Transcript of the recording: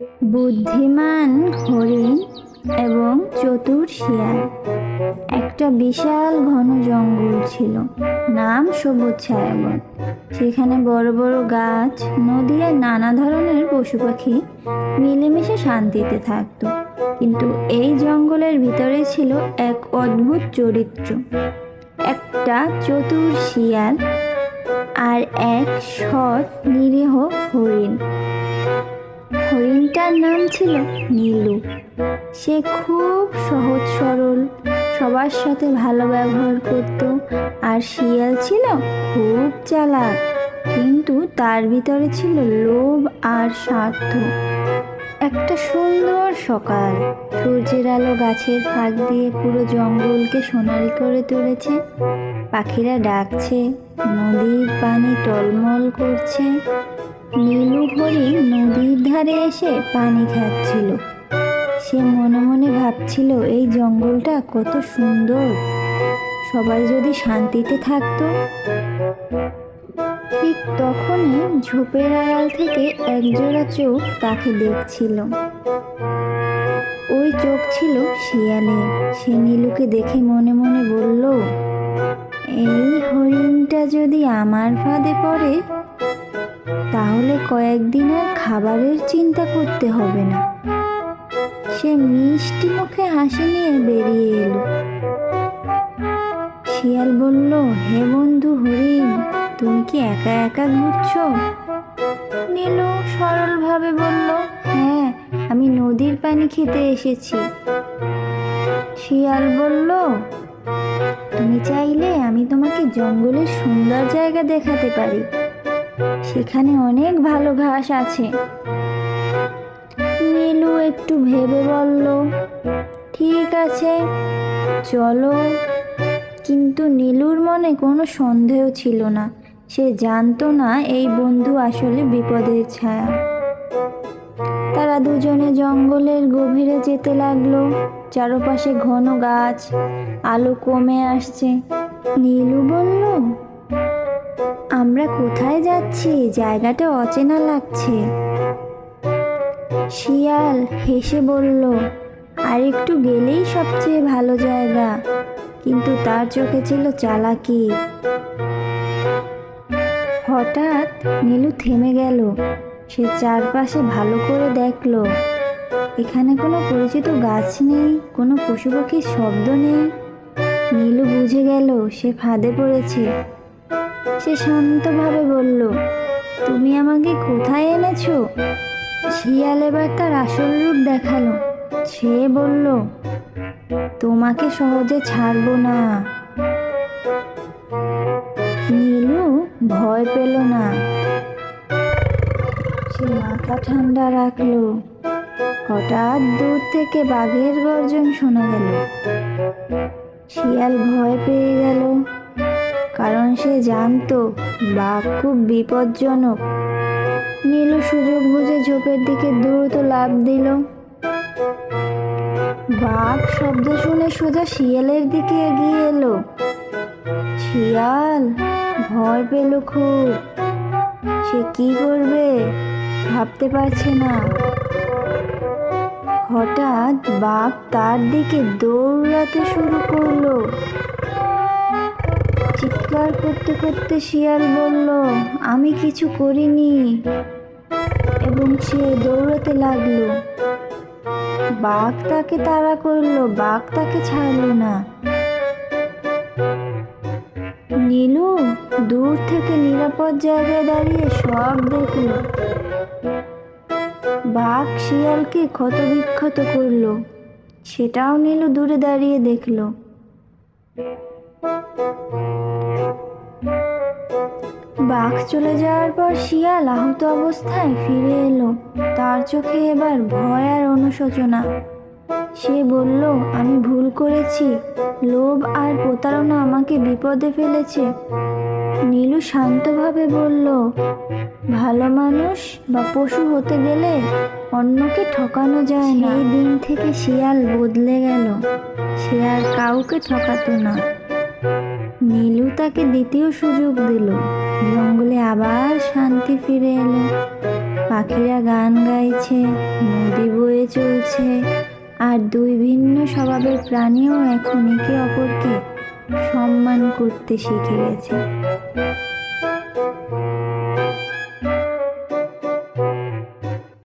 বুদ্ধিমান হরিণ এবং চতুর শিয়াল। একটা বিশাল ঘন জঙ্গল ছিল, নাম সবুজ ছায়াবন। সেখানে বড় বড় গাছ, নদী আর নানা ধরনের পশু পাখি মিলেমিশে শান্তিতে থাকতো। কিন্তু এই জঙ্গলের ভিতরে ছিল এক অদ্ভুত চরিত্র, একটা চতুর শিয়াল আর এক সৎ নিরীহ হরিণ। হরিণটার নাম ছিল নীলু। সে খুব সহজ সরল, সবার সাথে ভালো ব্যবহার করত। আর শিয়াল ছিল খুব চালাক, কিন্তু তার ভিতরে ছিল লোভ আর স্বার্থ। একটা সুন্দর সকাল, সূর্যের আলো গাছের ফাঁক দিয়ে পুরো জঙ্গলকে সোনালি করে তুলেছে। পাখিরা ডাকছে, নদীর পানি টলমল করছে। নীলু হরিণ নদীর ধারে এসে পানি খাচ্ছিল। সে মনে মনে ভাবছিল, এই জঙ্গলটা কত সুন্দর, সবাই যদি শান্তিতে থাকতো। ঠিক তখনই ঝোপের আড়াল থেকে একজোড়া চোখ তাকে দেখছিল। ওই চোখ ছিল শিয়ালের। সে নীলুকে দেখে মনে মনে বলল, এই হরিণটা যদি আমার ফাঁদে পড়ে, তাহলে কয়েকদিন আর খাবারের চিন্তা করতে হবে না। সে মিষ্টি মুখে হাসি নিয়ে বেরিয়ে এলো। শিয়াল বলল, হে বন্ধু হরিণ, তুমি কি একা একা ঘুরছো? নীলু সরলভাবে বলল, হ্যাঁ, আমি নদীর পানি খেতে এসেছি। শিয়াল বলল, তুমি চাইলে আমি তোমাকে জঙ্গলের সুন্দর জায়গা দেখাতে পারি, সেখানে অনেক ভালো ঘাস আছে। নীলু একটু ভেবে বলল, ঠিক আছে, চলো। কিন্তু নীলুর মনে কোনো সন্দেহ ছিল না। সে জানতো না এই বন্ধু আসলে বিপদের ছায়া। তারা দুজনে জঙ্গলের গভীরে যেতে লাগলো। চারপাশে ঘন গাছ, আলো কমে আসছে। নীলু বলল, আমরা কোথায় যাচ্ছি? জায়গাটা অচেনা লাগছে। শিয়াল হেসে বলল, আর একটু গেলেই সবচেয়ে ভালো জায়গা। কিন্তু তার চোখে ছিল চালাকি। হঠাৎ নীলু থেমে গেল। সে চারপাশে ভালো করে দেখলো। এখানে কোনো পরিচিত গাছ নেই, কোনো পশু পাখির শব্দ নেই। নীলু বুঝে গেল সে ফাঁদে পড়েছে। সে শান্তভাবে বলল, তুমি আমাকে কোথায় এনেছো? শিয়াল এবার তার আসল রূপ দেখালো। সে বলল, তোমাকে সহজে ছাড়বো না। নীলু ভয় পেল না। সে মাথা ঠান্ডা রাখলো। হঠাৎ দূর থেকে বাঘের গর্জন শোনা গেল। শিয়াল ভয় পেয়ে গেল, কারণ সে জানতো বাঘ খুব বিপজ্জনক। নীলু সুযোগ বুঝে ঝোপের দিকে দ্রুত লাফ দিল। বাঘ শব্দ শুনে সোজা শিয়ালের দিকে এগিয়ে এলো। শিয়াল ভয় পেল খুব। সে কি করবে ভাবতে পারছে না। হঠাৎ বাঘ তার দিকে দৌড়াতে শুরু করলো। চিৎকার করতে করতে শিয়াল বলল, আমি কিছু করিনি, এবং সে দৌড়াতে লাগলো। বাঘ তাকে তাড়া করলো, বাঘ তাকে ছাড়লো না। নীলু দূর থেকে নিরাপদ জায়গায় দাঁড়িয়ে সব দেখলো। বাঘ শিয়ালকে ক্ষতবিক্ষত করলো, সেটাও নীলু দূরে দাঁড়িয়ে দেখলো। বাঘ চলে যাওয়ার পর শিয়াল আহত অবস্থায় ফিরে এলো। তার চোখে এবার ভয় আর অনুশোচনা। সে বলল, আমি ভুল করেছি, লোভ আর প্রতারণা আমাকে বিপদে ফেলেছে। নীলু শান্তভাবে বলল, ভালো মানুষ বা পশু হতে গেলে অন্যকে ঠকানো যায় না। সেই দিন থেকে শিয়াল বদলে গেল। সে আর কাউকে ঠকাতো না। নীলু তাকে দ্বিতীয় সুযোগ দিল। জঙ্গলে আবার শান্তি ফিরে এলো। পাখিরা গান গাইছে, নদী বয়ে চলছে, আর দুই ভিন্ন স্বভাবের প্রাণীও এখন একে অপরকে সম্মান করতে শিখে গেছে।